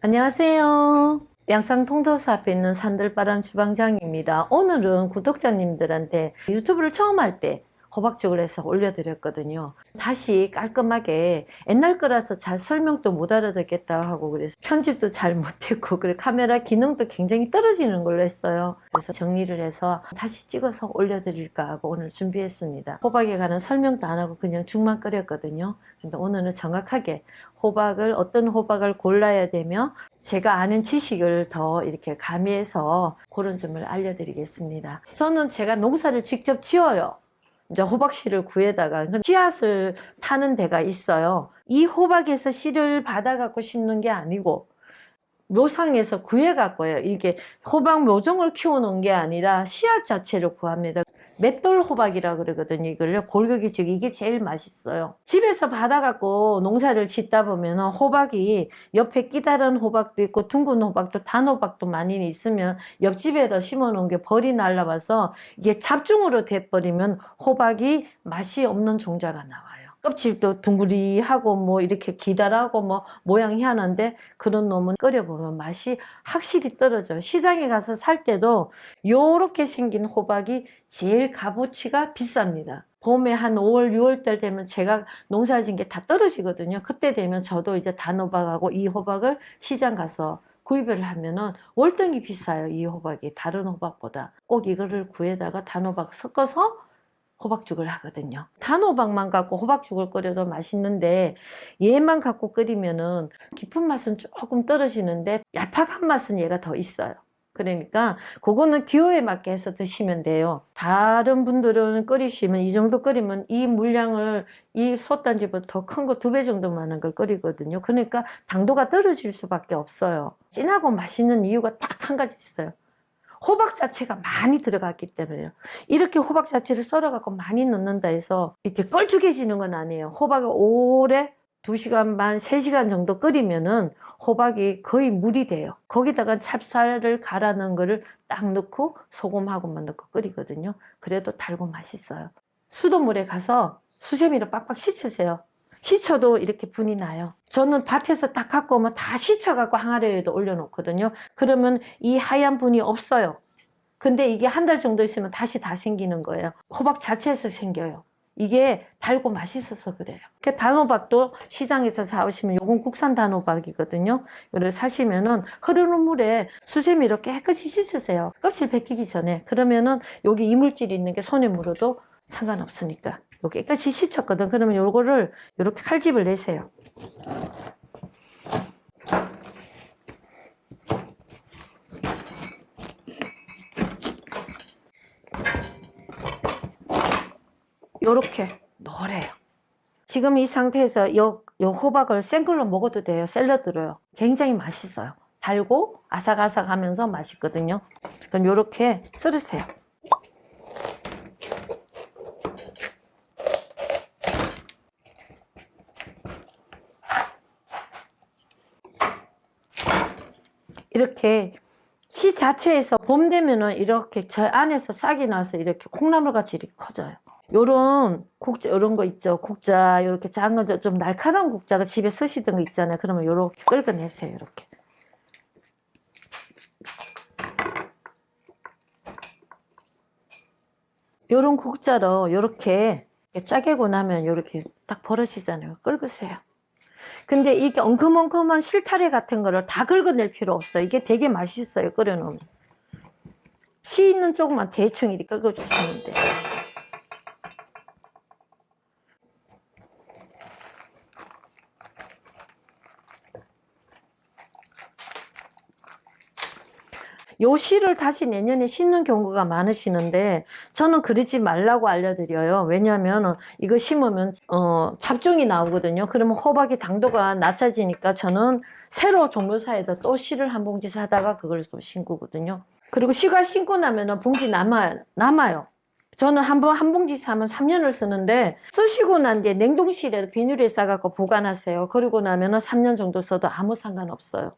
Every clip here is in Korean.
안녕하세요. 양산 통도사 앞에 있는 산들바람 주방장입니다. 오늘은 구독자님들한테 유튜브를 처음 할 때 호박죽을 해서 올려드렸거든요. 다시 깔끔하게 옛날 거라서 잘 설명도 못 알아듣겠다 하고 그래서 편집도 잘 못했고 그래 카메라 기능도 굉장히 떨어지는 걸로 했어요. 그래서 정리를 해서 다시 찍어서 올려드릴까 하고 오늘 준비했습니다. 호박에 관한 설명도 안 하고 그냥 죽만 끓였거든요. 근데 오늘은 정확하게 어떤 호박을 골라야 되며 제가 아는 지식을 더 이렇게 가미해서 그런 점을 알려드리겠습니다. 저는 제가 농사를 직접 지어요. 이제 호박씨를 구해다가 씨앗을 파는 데가 있어요. 이 호박에서 씨를 받아갖고 심는 게 아니고 묘상에서 구해갖고요. 이게 호박 묘종을 키워놓은 게 아니라 씨앗 자체를 구합니다. 맷돌 호박이라 그러거든요. 이걸요. 골격이 지금 이게 제일 맛있어요. 집에서 받아갖고 농사를 짓다 보면 호박이 옆에 끼다란 호박도 있고 둥근 호박도 단 호박도 많이 있으면 옆집에다 심어놓은 게 벌이 날라와서 이게 잡종으로 돼버리면 호박이 맛이 없는 종자가 나와요. 껍질도 둥그리하고 뭐 이렇게 기다랗고 뭐 모양이 희한한데 그런 놈은 끓여보면 맛이 확실히 떨어져요. 시장에 가서 살 때도 요렇게 생긴 호박이 제일 값어치가 비쌉니다. 봄에 한 5월, 6월 달 되면 제가 농사 지은 게 다 떨어지거든요. 그때 되면 저도 이제 단호박하고 이 호박을 시장 가서 구입을 하면은 월등히 비싸요. 이 호박이 다른 호박보다. 꼭 이거를 구해다가 단호박 섞어서 호박죽을 하거든요. 단호박만 갖고 호박죽을 끓여도 맛있는데 얘만 갖고 끓이면은 깊은 맛은 조금 떨어지는데 얄팍한 맛은 얘가 더 있어요. 그러니까 그거는 기호에 맞게 해서 드시면 돼요. 다른 분들은 끓이시면 이 정도 끓이면 이 물량을 이 솥단지보다 더 큰 거 2배 정도 많은 걸 끓이거든요. 그러니까 당도가 떨어질 수밖에 없어요. 진하고 맛있는 이유가 딱 한 가지 있어요. 호박 자체가 많이 들어갔기 때문에요. 이렇게 호박 자체를 썰어갖고 많이 넣는다 해서 이렇게 껄쭉해지는 건 아니에요. 호박을 오래 2시간 반, 3시간 정도 끓이면은 호박이 거의 물이 돼요. 거기다가 찹쌀을 갈아 넣은 거를 딱 넣고 소금하고만 넣고 끓이거든요. 그래도 달고 맛있어요. 수돗물에 가서 수세미로 빡빡 씻으세요. 씻혀도 이렇게 분이 나요. 저는 밭에서 딱 갖고 오면 다 씻혀갖고 항아리에도 올려놓거든요. 그러면 이 하얀 분이 없어요. 근데 이게 한 달 정도 있으면 다시 다 생기는 거예요. 호박 자체에서 생겨요. 이게 달고 맛있어서 그래요. 단호박도 시장에서 사오시면 요건 국산 단호박이거든요. 이걸 사시면은 흐르는 물에 수세미로 깨끗이 씻으세요. 껍질 벗기기 전에. 그러면은 여기 이물질이 있는 게 손에 물어도 상관없으니까. 요 깨끗이 씻었거든. 그러면 요거를 이렇게 칼집을 내세요. 요렇게 노래요. 지금 이 상태에서 요 호박을 생걸로 먹어도 돼요. 샐러드로요. 굉장히 맛있어요. 달고 아삭아삭하면서 맛있거든요. 그럼 요렇게 썰으세요. 이렇게 씨 자체에서 봄 되면은 이렇게 저 안에서 싹이 나서 이렇게 콩나물 같이 이렇게 커져요. 요런 국자, 요런 거 있죠. 국자, 요렇게 작은 거, 좀 날카로운 국자가 집에 쓰시던 거 있잖아요. 그러면 요렇게 긁어내세요. 이렇게. 요런 국자로 요렇게 짜개고 나면 요렇게 딱 벌어지잖아요. 긁으세요. 근데 이게 엉큼엉큼한 실타래 같은 거를 다 긁어낼 필요 없어요. 이게 되게 맛있어요. 끓여놓으면. 씨 있는 쪽만 대충 이렇게 긁어주시면 돼요. 요 씨를 다시 내년에 심는 경우가 많으시는데 저는 그러지 말라고 알려드려요. 왜냐하면 이거 심으면 잡종이 나오거든요. 그러면 호박이 당도가 낮아지니까 저는 새로 종묘사에다 또 씨를 한 봉지 사다가 그걸 또 심고거든요. 그리고 씨가 심고 나면 봉지 남아요. 저는 한 봉지 사면 3년을 쓰는데 쓰시고 난 뒤에 냉동실에 비닐에 싸갖고 보관하세요. 그리고 나면 3년 정도 써도 아무 상관없어요.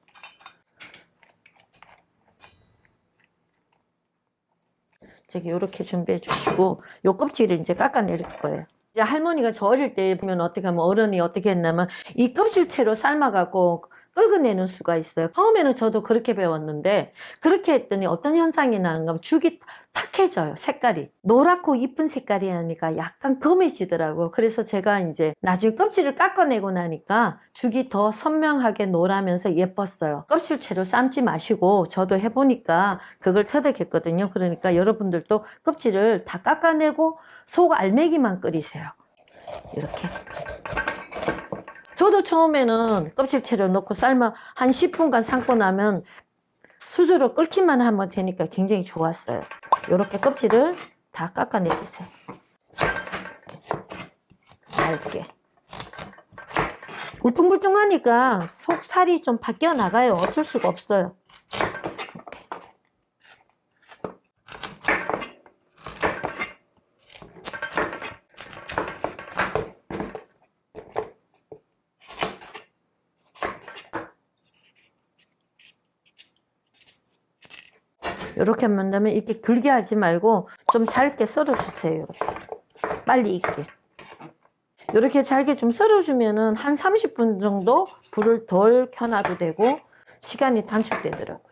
이렇게 준비해 주시고 요 껍질을 이제 깎아내릴 거예요. 이제 할머니가 저 어릴 때 보면 어떻게 하면 어른이 어떻게 했냐면 이 껍질채로 삶아갖고 긁어내는 수가 있어요. 처음에는 저도 그렇게 배웠는데 그렇게 했더니 어떤 현상이 나는가 하면 죽이 탁해져요. 색깔이 노랗고 이쁜 색깔이 아니까 약간 검해지더라고요. 그래서 제가 이제 나중에 껍질을 깎아내고 나니까 죽이 더 선명하게 노라면서 예뻤어요. 껍질채로 삶지 마시고 저도 해보니까 그걸 터득했거든요. 그러니까 여러분들도 껍질을 다 깎아내고 속 알맹이만 끓이세요. 이렇게. 저도 처음에는 껍질채로 넣고 삶아 한 10분간 삶고 나면 수저로 끓기만 하면 되니까 굉장히 좋았어요. 이렇게 껍질을 다 깎아내주세요. 얇게. 울퉁불퉁하니까 속살이 좀 바뀌어 나가요. 어쩔 수가 없어요. 이렇게 하면 되면 이렇게 길게 하지 말고 좀 잘게 썰어주세요. 이렇게 빨리 익게. 이렇게 잘게 좀 썰어주면은 한 30분 정도 불을 덜 켜놔도 되고 시간이 단축되더라고요.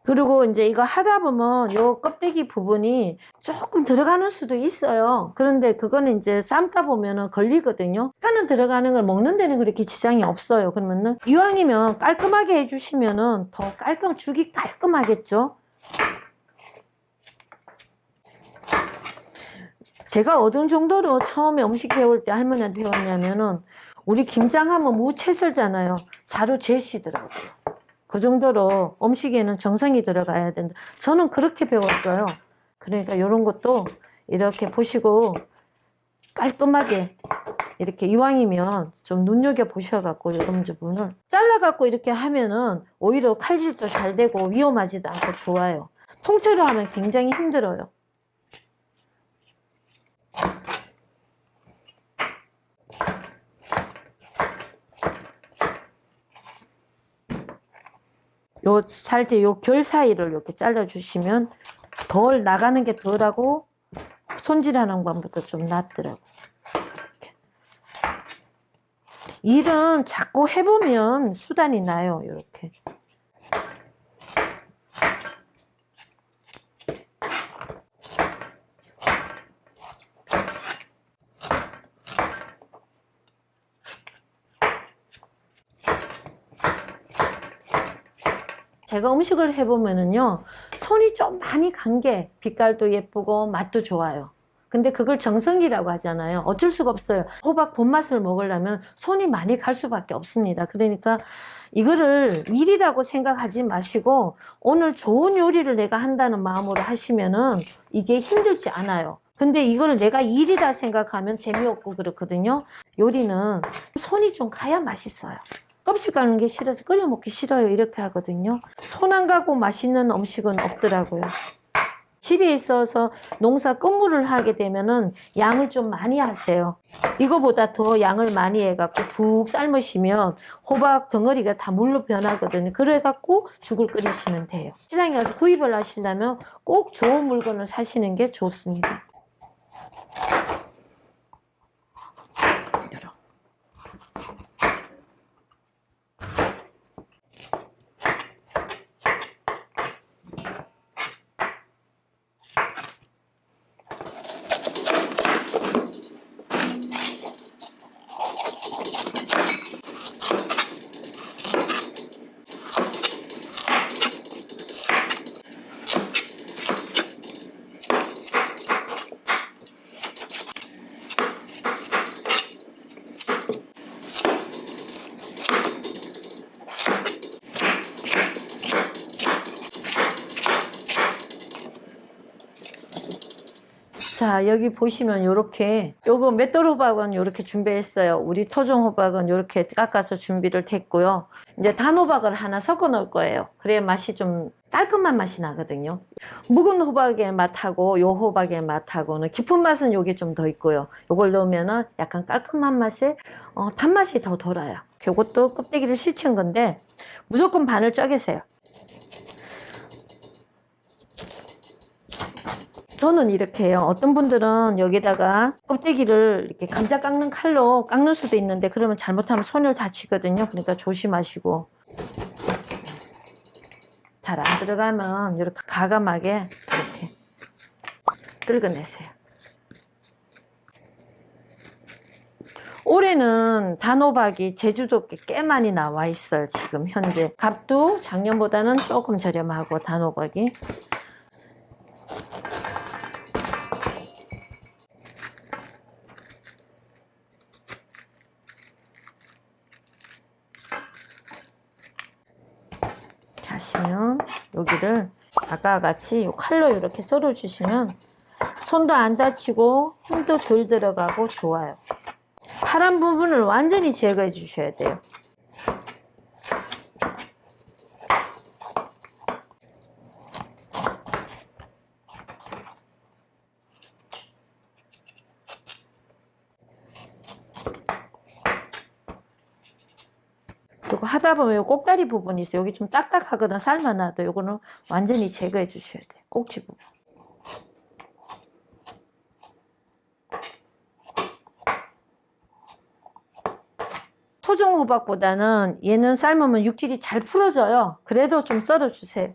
그리고 이제 이거 하다 보면 요 껍데기 부분이 조금 들어가는 수도 있어요. 그런데 그거는 이제 삶다 보면은 걸리거든요. 하는 들어가는 걸 먹는 데는 그렇게 지장이 없어요. 그러면은 이왕이면 깔끔하게 해주시면은 더 죽이 깔끔하겠죠. 제가 어느 정도로 처음에 음식 배울 때 할머니한테 배웠냐면은 우리 김장하면 무채 썰잖아요. 자루 재시더라고요. 그 정도로 음식에는 정성이 들어가야 된다. 저는 그렇게 배웠어요. 그러니까 이런 것도 이렇게 보시고 깔끔하게 이렇게 이왕이면 좀 눈여겨보셔갖고 이런 부분을 잘라갖고 이렇게 하면은 오히려 칼질도 잘 되고 위험하지도 않고 좋아요. 통째로 하면 굉장히 힘들어요. 요 살 때 요 결 사이를 이렇게 잘라주시면 덜 나가는 게 덜하고 손질하는 것보다 좀 낫더라고요. 일은 자꾸 해보면 수단이 나요. 이렇게. 제가 음식을 해보면은요, 손이 좀 많이 간 게 빛깔도 예쁘고 맛도 좋아요. 근데 그걸 정성이라고 하잖아요. 어쩔 수가 없어요. 호박 본맛을 먹으려면 손이 많이 갈 수밖에 없습니다. 그러니까 이거를 일이라고 생각하지 마시고 오늘 좋은 요리를 내가 한다는 마음으로 하시면은 이게 힘들지 않아요. 근데 이걸 내가 일이라 생각하면 재미없고 그렇거든요. 요리는 손이 좀 가야 맛있어요. 껍질 까는 게 싫어서 끓여 먹기 싫어요. 이렇게 하거든요. 손 안 가고 맛있는 음식은 없더라고요. 집에 있어서 농사 끝물을 하게 되면은 양을 좀 많이 하세요. 이거보다 더 양을 많이 해갖고 푹 삶으시면 호박 덩어리가 다 물로 변하거든요. 그래갖고 죽을 끓이시면 돼요. 시장에 가서 구입을 하시려면 꼭 좋은 물건을 사시는 게 좋습니다. 자, 여기 보시면 요렇게 요거 맷돌 호박은 요렇게 준비했어요. 우리 토종 호박은 요렇게 깎아서 준비를 했고요. 이제 단 호박을 하나 섞어 놓을 거예요. 그래야 맛이 좀 깔끔한 맛이 나거든요. 묵은 호박의 맛하고 요 호박의 맛하고는 깊은 맛은 요게 좀 더 있고요. 요걸 넣으면은 약간 깔끔한 맛에 단맛이 더 돌아요. 요것도 껍데기를 씻은 건데 무조건 반을 쪼개세요. 저는 이렇게 해요. 어떤 분들은 여기다가 껍데기를 이렇게 감자 깎는 칼로 깎는 수도 있는데 그러면 잘못하면 손을 다치거든요. 그러니까 조심하시고. 잘 안 들어가면 이렇게 가감하게 이렇게 긁어내세요. 올해는 단호박이 제주도께 꽤 많이 나와 있어요. 지금 현재 값도 작년보다는 조금 저렴하고 단호박이. 하시면 여기를 아까와 같이 칼로 이렇게 썰어 주시면 손도 안 다치고 힘도 덜 들어가고 좋아요. 파란 부분을 완전히 제거해 주셔야 돼요. 그리고 하다 보면 요 꼭다리 부분이 있어요. 여기 좀 딱딱하거든. 삶아놔도 요거는 완전히 제거해 주셔야 돼요. 꼭지 부분. 토종 호박보다는 얘는 삶으면 육질이 잘 풀어져요. 그래도 좀 썰어 주세요.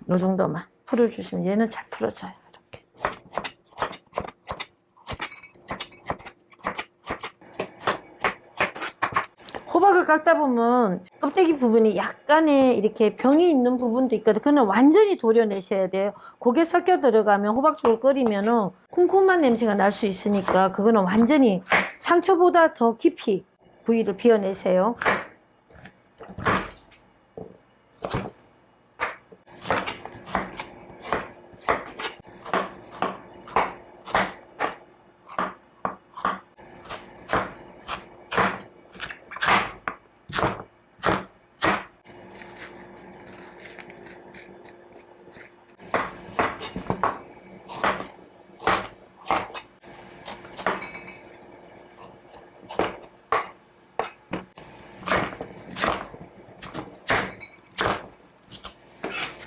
요 정도만 풀어주시면 얘는 잘 풀어져요. 이렇게. 호박을 깎다 보면 껍데기 부분이 약간의 이렇게 병이 있는 부분도 있거든요. 그건 완전히 도려내셔야 돼요. 고게 섞여 들어가면 호박죽을 끓이면 쿰쿰한 냄새가 날 수 있으니까 그거는 완전히 상처보다 더 깊이 부위를 비워내세요.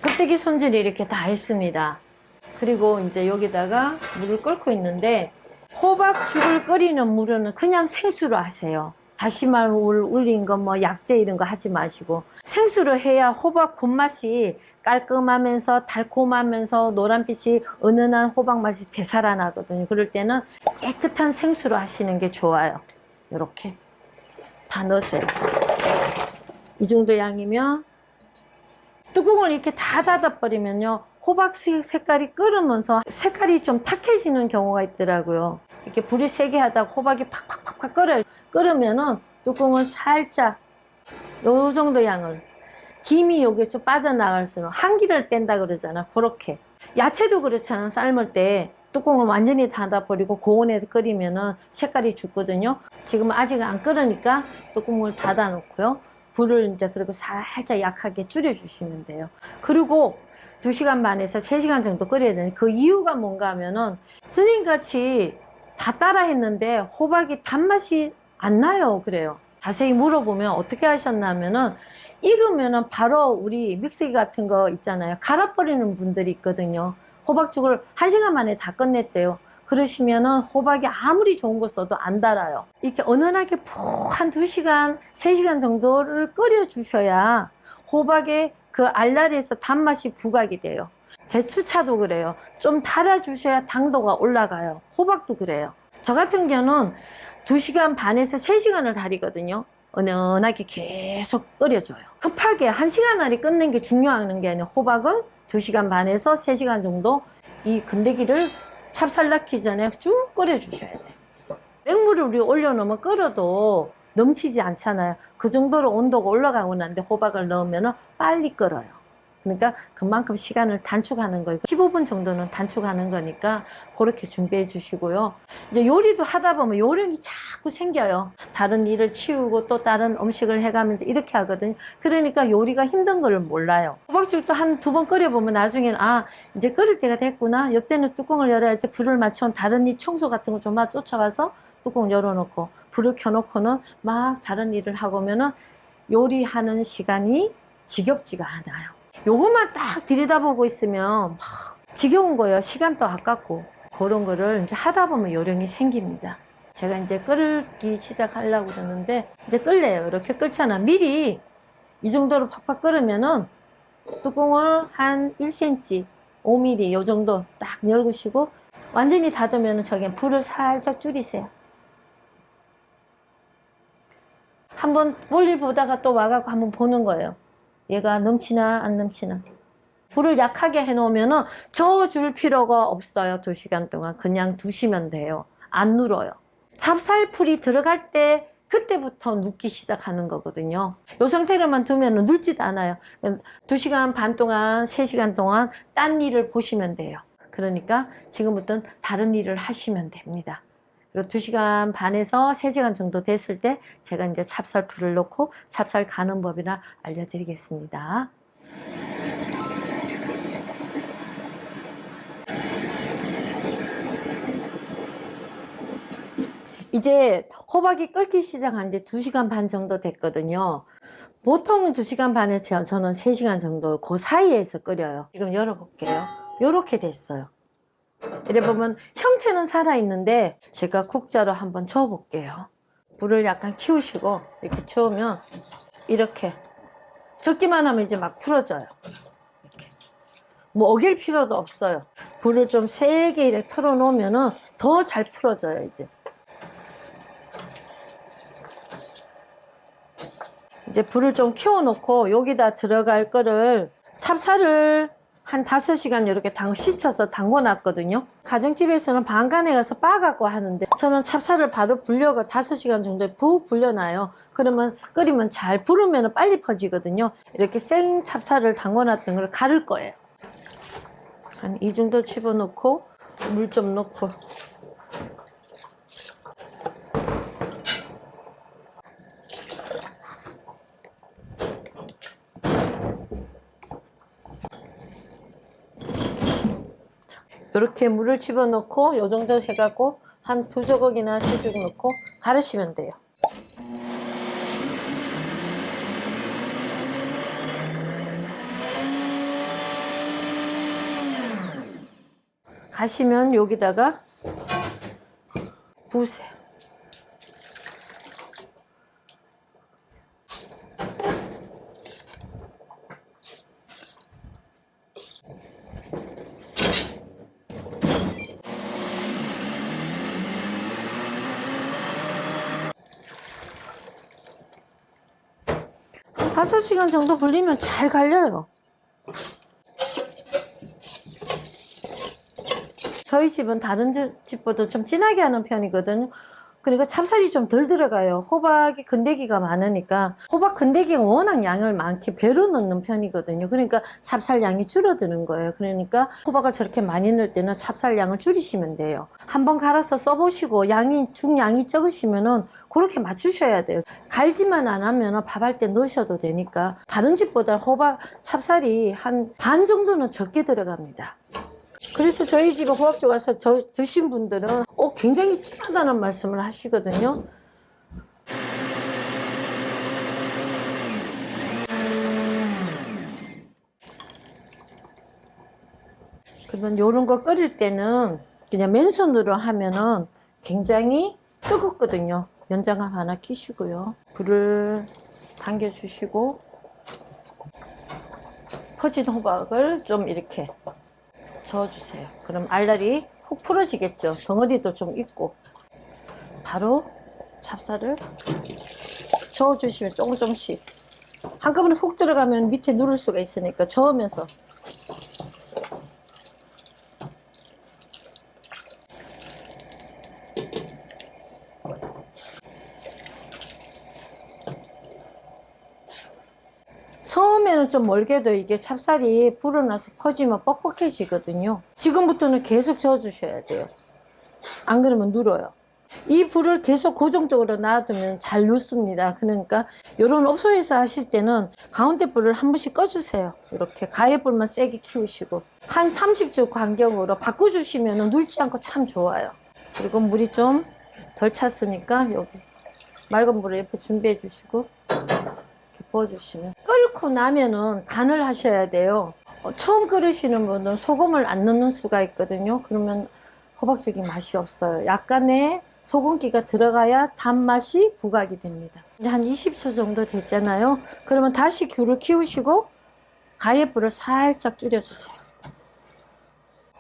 껍데기 손질이 이렇게 다 했습니다. 그리고 이제 여기다가 물을 끓고 있는데 호박죽을 끓이는 물은 그냥 생수로 하세요. 다시마 물 울린 거 뭐 약재 이런 거 하지 마시고 생수로 해야 호박 본맛이 깔끔하면서 달콤하면서 노란빛이 은은한 호박 맛이 되살아나거든요. 그럴 때는 깨끗한 생수로 하시는 게 좋아요. 이렇게 다 넣으세요. 이 정도 양이면 뚜껑을 이렇게 다 닫아버리면요 호박 색깔이 끓으면서 색깔이 좀 탁해지는 경우가 있더라고요. 이렇게 불이 세게 하다가 호박이 팍팍팍팍 끓으면은 뚜껑을 살짝 요 정도 양을 김이 여기 좀 빠져나갈수록 한기를 뺀다 그러잖아. 그렇게 야채도 그렇잖아. 삶을 때 뚜껑을 완전히 닫아버리고 고온에서 끓이면은 색깔이 죽거든요. 지금 아직 안 끓으니까 뚜껑을 닫아 놓고요. 불을 이제 그리고 살짝 약하게 줄여주시면 돼요. 그리고 2시간 반에서 3시간 정도 끓여야 되는데 그 이유가 뭔가 하면은 스님같이 다 따라 했는데 호박이 단맛이 안 나요. 그래요. 자세히 물어보면 어떻게 하셨냐면은 익으면은 바로 우리 믹서기 같은 거 있잖아요. 갈아버리는 분들이 있거든요. 호박죽을 1시간 만에 다 끝냈대요. 그러시면은 호박이 아무리 좋은 거 써도 안 달아요. 이렇게 은은하게 푹 한 2시간, 3시간 정도를 끓여 주셔야 호박의 그 알알에서 단맛이 부각이 돼요. 대추차도 그래요. 좀 달아 주셔야 당도가 올라가요. 호박도 그래요. 저 같은 경우는 2시간 반에서 3시간을 달이거든요. 은은하게 계속 끓여줘요. 급하게 1시간 안에 끝낸 게 중요한 게 아니라 호박은 2시간 반에서 3시간 정도 이 건더기를 찹쌀 넣기 전에 쭉 끓여주셔야 돼요. 맹물을 우리 올려놓으면 끓어도 넘치지 않잖아요. 그 정도로 온도가 올라가고 난데 호박을 넣으면 빨리 끓어요. 그러니까 그만큼 시간을 단축하는 거예요. 15분 정도는 단축하는 거니까 그렇게 준비해 주시고요. 이제 요리도 하다 보면 요령이 자꾸 생겨요. 다른 일을 치우고 또 다른 음식을 해가면서 이렇게 하거든요. 그러니까 요리가 힘든 걸 몰라요. 호박죽도 한 2번 끓여보면 나중에는 아, 이제 끓을 때가 됐구나. 이때는 뚜껑을 열어야지. 불을 맞춰 다른 일 청소 같은 거 좀 쫓아가서 뚜껑 열어놓고 불을 켜놓고는 막 다른 일을 하고면은 요리하는 시간이 지겹지가 않아요. 요것만 딱 들여다보고 있으면 막 지겨운 거예요. 시간도 아깝고. 그런 거를 이제 하다 보면 요령이 생깁니다. 제가 이제 끓기 시작하려고 그러는데 이제 끓래요. 이렇게 끓잖아. 미리 이 정도로 팍팍 끓으면은 뚜껑을 한 1cm, 5mm 요 정도 딱 열으시고 완전히 닫으면 저기 불을 살짝 줄이세요. 한번 볼일 보다가 또 와갖고 한번 보는 거예요. 얘가 넘치나 안 넘치나. 불을 약하게 해놓으면 저어줄 필요가 없어요. 2시간 동안 그냥 두시면 돼요. 안 눌어요. 찹쌀풀이 들어갈 때 그때부터 눕기 시작하는 거거든요. 이 상태로만 두면 눌지도 않아요. 2시간 반 동안 3시간 동안 딴 일을 보시면 돼요. 그러니까 지금부터는 다른 일을 하시면 됩니다. 그리고 2시간 반에서 3시간 정도 됐을 때 제가 이제 찹쌀풀을 넣고 찹쌀 가는 법이라 알려드리겠습니다. 이제 호박이 끓기 시작한 지 2시간 반 정도 됐거든요. 보통은 2시간 반에서 저는 3시간 정도 그 사이에서 끓여요. 지금 열어볼게요. 이렇게 됐어요. 이래 보면 형태는 살아있는데 제가 국자로 한번 저어볼게요. 불을 약간 키우시고 이렇게 저으면 이렇게 적기만 하면 이제 막 풀어져요. 이렇게. 뭐 어길 필요도 없어요. 불을 좀 세게 이렇게 털어놓으면 더 잘 풀어져요. 이제 불을 좀 키워놓고 여기다 들어갈 거를 찹쌀을 한 5시간 이렇게 씻어서 담궈놨거든요. 가정집에서는 반간에 가서 빻아갖고 하는데 저는 찹쌀을 바로 불려가 5시간 정도에 푹 불려놔요. 그러면 끓이면 잘 부르면 빨리 퍼지거든요. 이렇게 생 찹쌀을 담궈놨던 걸 갈을 거예요. 한 이 정도 집어넣고 물 좀 넣고 이렇게 물을 집어넣고 요 정도 해갖고 한 2조각이나 3조각 넣고 갈으시면 돼요. 가시면 여기다가 부으세요. 한 5시간 정도 불리면 잘 갈려요. 저희 집은 다른 집보다 좀 진하게 하는 편이거든요. 그러니까 찹쌀이 좀 덜 들어가요. 호박이 건더기가 많으니까 호박 건더기가 워낙 양을 많게 배로 넣는 편이거든요. 그러니까 찹쌀 양이 줄어드는 거예요. 그러니까 호박을 저렇게 많이 넣을 때는 찹쌀 양을 줄이시면 돼요. 한번 갈아서 써보시고 중량이 적으시면은 그렇게 맞추셔야 돼요. 갈지만 안 하면 밥할 때 넣으셔도 되니까 다른 집보다 호박 찹쌀이 한 반 정도는 적게 들어갑니다. 그래서 저희 집에 호박죽 와서 드신 분들은 굉장히 진하다는 말씀을 하시거든요. 그러면 이런 거 끓일 때는 그냥 맨손으로 하면은 굉장히 뜨겁거든요. 연장갑 하나 끼시고요. 불을 당겨주시고 퍼진 호박을 좀 이렇게 저어주세요. 그럼 알알이 훅 풀어지겠죠. 덩어리도 좀 있고. 바로 찹쌀을 저어주시면 조금씩 한꺼번에 훅 들어가면 밑에 누를 수가 있으니까 저으면서 처음에는 좀 멀게도 이게 찹쌀이 불어나서 퍼지면 뻑뻑해지거든요. 지금부터는 계속 저어주셔야 돼요. 안 그러면 눌어요. 이 불을 계속 고정적으로 놔두면 잘 눌습니다. 그러니까 이런 업소에서 하실 때는 가운데 불을 한 번씩 꺼주세요. 이렇게 가해 불만 세게 키우시고 한 30초 간격으로 바꿔주시면 눌지 않고 참 좋아요. 그리고 물이 좀 덜 찼으니까 여기 맑은 물을 옆에 준비해 주시고 이렇게 부어주시면, 끓고 나면은 간을 하셔야 돼요. 처음 끓으시는 분은 소금을 안 넣는 수가 있거든요. 그러면 호박죽이 맛이 없어요. 약간의 소금기가 들어가야 단맛이 부각이 됩니다. 이제 한 20초 정도 됐잖아요. 그러면 다시 귤을 키우시고 가예불을 살짝 줄여주세요.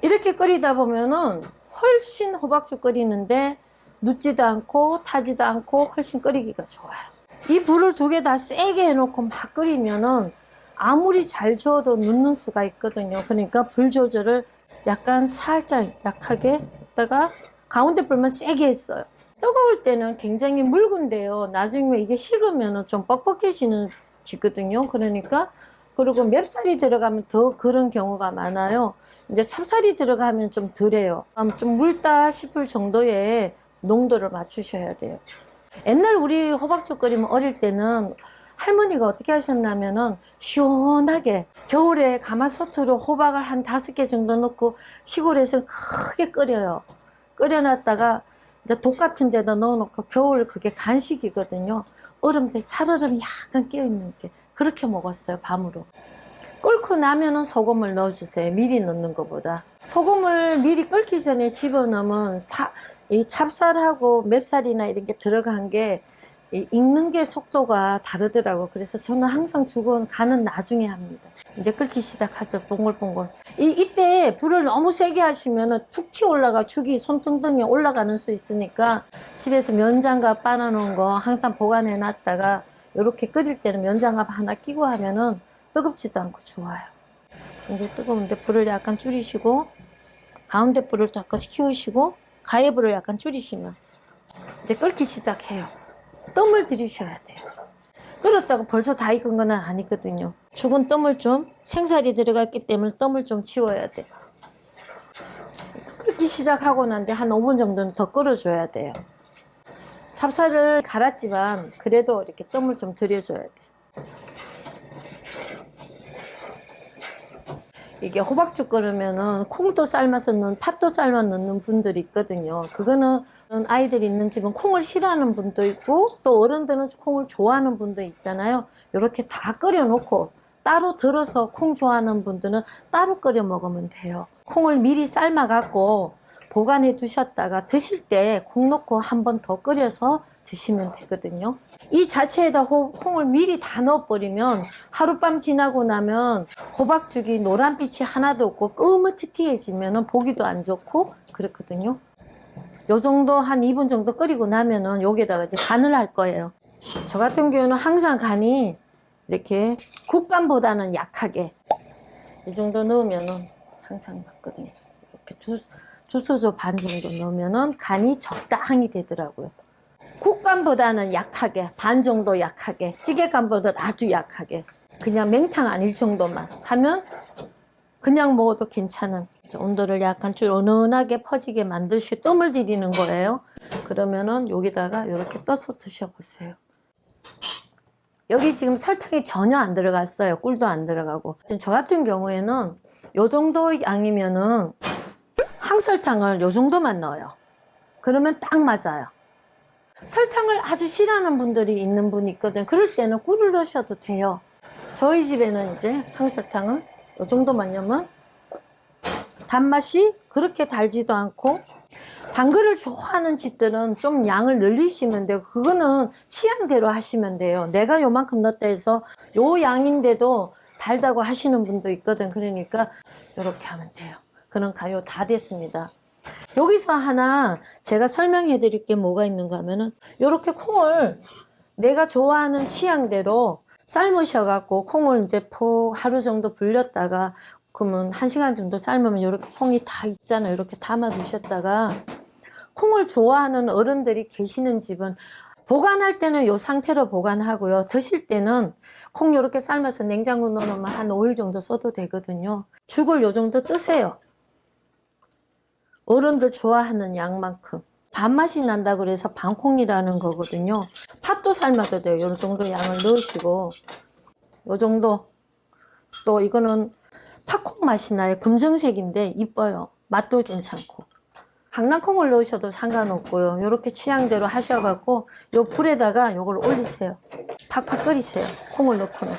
이렇게 끓이다 보면은 훨씬 호박죽 끓이는데 눕지도 않고 타지도 않고 훨씬 끓이기가 좋아요. 이 불을 두 개 다 세게 해놓고 막 끓이면은 아무리 잘 저어도 눕는 수가 있거든요. 그러니까 불 조절을 약간 살짝 약하게 했다가 가운데 불만 세게 했어요. 뜨거울 때는 굉장히 묽은데요. 나중에 이게 식으면 좀 뻑뻑해지거든요. 그러니까, 그리고 맵쌀이 들어가면 더 그런 경우가 많아요. 이제 찹쌀이 들어가면 좀 덜해요. 좀 묽다 싶을 정도의 농도를 맞추셔야 돼요. 옛날 우리 호박죽 끓이면 어릴 때는 할머니가 어떻게 하셨냐면은 시원하게 겨울에 가마솥으로 호박을 한 5개 정도 넣고 시골에서는 크게 끓여요. 끓여놨다가 이제 독 같은 데다 넣어놓고 겨울 그게 간식이거든요. 얼음대 살얼음이 약간 끼어있는 게 그렇게 먹었어요. 밤으로. 끓고 나면은 소금을 넣어주세요. 미리 넣는 것보다. 소금을 미리 끓기 전에 집어넣으면 이 찹쌀하고 맵쌀이나 이런 게 들어간 게 익는 게 속도가 다르더라고. 그래서 저는 항상 죽은 간은 나중에 합니다. 이제 끓기 시작하죠. 봉골봉골. 이때 불을 너무 세게 하시면 툭 튀어 올라가 죽이 손등등에 올라가는 수 있으니까 집에서 면장갑 빨아놓은 거 항상 보관해 놨다가 이렇게 끓일 때는 면장갑 하나 끼고 하면은 뜨겁지도 않고 좋아요. 굉장히 뜨거운데 불을 약간 줄이시고 가운데 불을 약간 키우시고 가해 불을 약간 줄이시면 이제 끓기 시작해요. 뜸을 들이셔야 돼요. 끓였다고 벌써 다 익은 건 아니거든요. 죽은 뜸을 좀, 생살이 들어갔기 때문에 뜸을 좀 치워야 돼요. 끓기 시작하고 난 뒤에 한 5분 정도는 더 끓여줘야 돼요. 찹쌀을 갈았지만 그래도 이렇게 뜸을 좀 들여줘야 돼요. 이게 호박죽 끓으면은 콩도 삶아서 넣는, 팥도 삶아 넣는 분들이 있거든요. 그거는 아이들이 있는 집은 콩을 싫어하는 분도 있고 또 어른들은 콩을 좋아하는 분도 있잖아요. 이렇게 다 끓여 놓고 따로 들어서 콩 좋아하는 분들은 따로 끓여 먹으면 돼요. 콩을 미리 삶아 갖고 보관해 두셨다가 드실 때 콩 넣고 한 번 더 끓여서 드시면 되거든요. 이 자체에다 콩을 미리 다 넣어버리면 하룻밤 지나고 나면 호박죽이 노란빛이 하나도 없고 끄무티티해지면 보기도 안 좋고 그렇거든요. 요 정도 한 2분 정도 끓이고 나면은 여기다가 이제 간을 할 거예요. 저 같은 경우는 항상 간이 이렇게 국간보다는 약하게 이 정도 넣으면은 항상 맞거든요. 이렇게 두 수저 반 정도 넣으면은 간이 적당히 되더라고요. 국간보다는 약하게, 반 정도 약하게, 찌개간보다 아주 약하게, 그냥 맹탕 아닐 정도만 하면 그냥 먹어도 괜찮은, 온도를 약간 좀 은은하게 퍼지게 만드시 뜸을 들이는 거예요. 그러면은 여기다가 이렇게 떠서 드셔보세요. 여기 지금 설탕이 전혀 안 들어갔어요. 꿀도 안 들어가고. 저 같은 경우에는 요 정도 양이면은 항설탕을 요 정도만 넣어요. 그러면 딱 맞아요. 설탕을 아주 싫어하는 분들이 있는 분이 있거든요. 그럴 때는 꿀을 넣으셔도 돼요. 저희 집에는 이제 항설탕을 이 정도만 넣으면 단맛이 그렇게 달지도 않고, 단 거를 좋아하는 집들은 좀 양을 늘리시면 돼요. 그거는 취향대로 하시면 돼요. 내가 요만큼 넣었다 해서 요 양인데도 달다고 하시는 분도 있거든. 그러니까 이렇게 하면 돼요. 그럼 가요 다 됐습니다. 여기서 하나 제가 설명해 드릴 게 뭐가 있는가 하면은 이렇게 콩을 내가 좋아하는 취향대로 삶으셔 갖고 콩을 이제 푹 하루 정도 불렸다가 그러면 1시간 정도 삶으면 이렇게 콩이 다 익잖아요. 이렇게 담아 두셨다가 콩을 좋아하는 어른들이 계시는 집은 보관할 때는 이 상태로 보관하고요. 드실 때는 콩 이렇게 삶아서 냉장고 넣어놓으면 한 5일 정도 써도 되거든요. 죽을 요 정도 뜨세요. 어른들 좋아하는 양만큼. 밥맛이 난다 그래서 반콩이라는 거거든요. 팥도 삶아도 돼요. 요 정도 양을 넣으시고, 요 정도. 또 이거는 팥콩 맛이 나요. 금정색인데 이뻐요. 맛도 괜찮고. 강낭콩을 넣으셔도 상관없고요. 이렇게 취향대로 하셔갖고 요 불에다가 요걸 올리세요. 팍팍 끓이세요. 콩을 넣고는.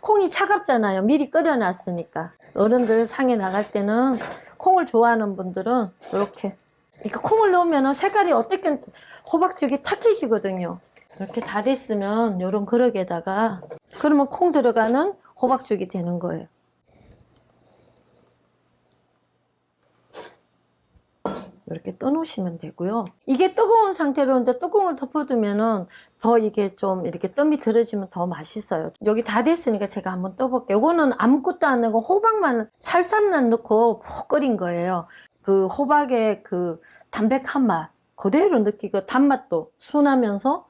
콩이 차갑잖아요. 미리 끓여놨으니까. 어른들 상에 나갈 때는 콩을 좋아하는 분들은 이렇게 콩을 넣으면 색깔이 어떻게 호박죽이 탁해지거든요. 이렇게 다 됐으면 요런 그릇에다가 그러면 콩 들어가는 호박죽이 되는 거예요. 이렇게 떠놓으시면 되고요. 이게 뜨거운 상태로 이제 뚜껑을 덮어두면은 더 이게 좀 이렇게 뜸이 들어지면 더 맛있어요. 여기 다 됐으니까 제가 한번 떠볼게요. 이거는 아무것도 안 넣고 호박만 살짝만 넣고 푹 끓인 거예요. 그 호박의 그 담백한 맛 그대로 느끼고 단맛도 순하면서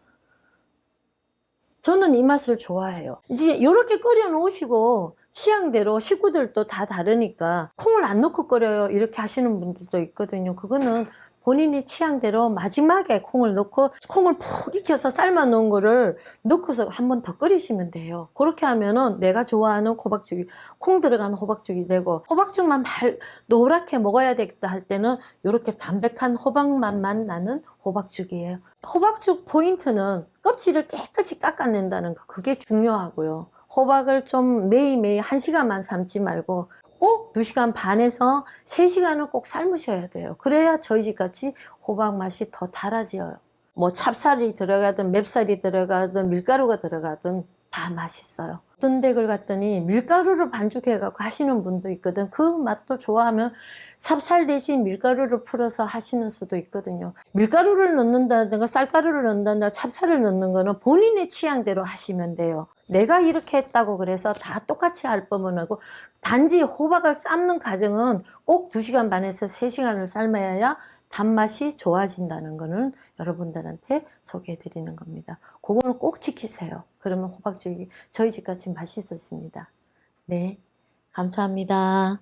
저는 이 맛을 좋아해요. 이제 이렇게 끓여 놓으시고 취향대로 식구들도 다 다르니까 콩을 안 넣고 끓여요 이렇게 하시는 분들도 있거든요. 그거는 본인의 취향대로 마지막에 콩을 넣고 콩을 푹 익혀서 삶아 놓은 거를 넣고서 한 번 더 끓이시면 돼요. 그렇게 하면은 내가 좋아하는 호박죽이 콩 들어간 호박죽이 되고, 호박죽만 노랗게 먹어야 되겠다 할 때는 이렇게 담백한 호박 맛만 나는 호박죽이에요. 호박죽 포인트는 껍질을 깨끗이 깎아낸다는 거, 그게 중요하고요. 호박을 좀 매일매일 1시간만 삶지 말고 꼭 2시간 반에서 3시간을 꼭 삶으셔야 돼요. 그래야 저희 집같이 호박 맛이 더 달아져요. 뭐 찹쌀이 들어가든 맵쌀이 들어가든 밀가루가 들어가든 다 맛있어요. 어떤 댁을 갔더니 밀가루를 반죽해갖고 하시는 분도 있거든. 그 맛도 좋아하면 찹쌀 대신 밀가루를 풀어서 하시는 수도 있거든요. 밀가루를 넣는다든가 쌀가루를 넣는다든가 찹쌀을 넣는 거는 본인의 취향대로 하시면 돼요. 내가 이렇게 했다고 그래서 다 똑같이 할 법은 하고, 단지 호박을 삶는 과정은 꼭 2시간 반에서 3시간을 삶아야 단맛이 좋아진다는 거는 여러분들한테 소개해 드리는 겁니다. 그거는 꼭 지키세요. 그러면 호박죽이 저희 집같이 맛있어집니다. 네, 감사합니다.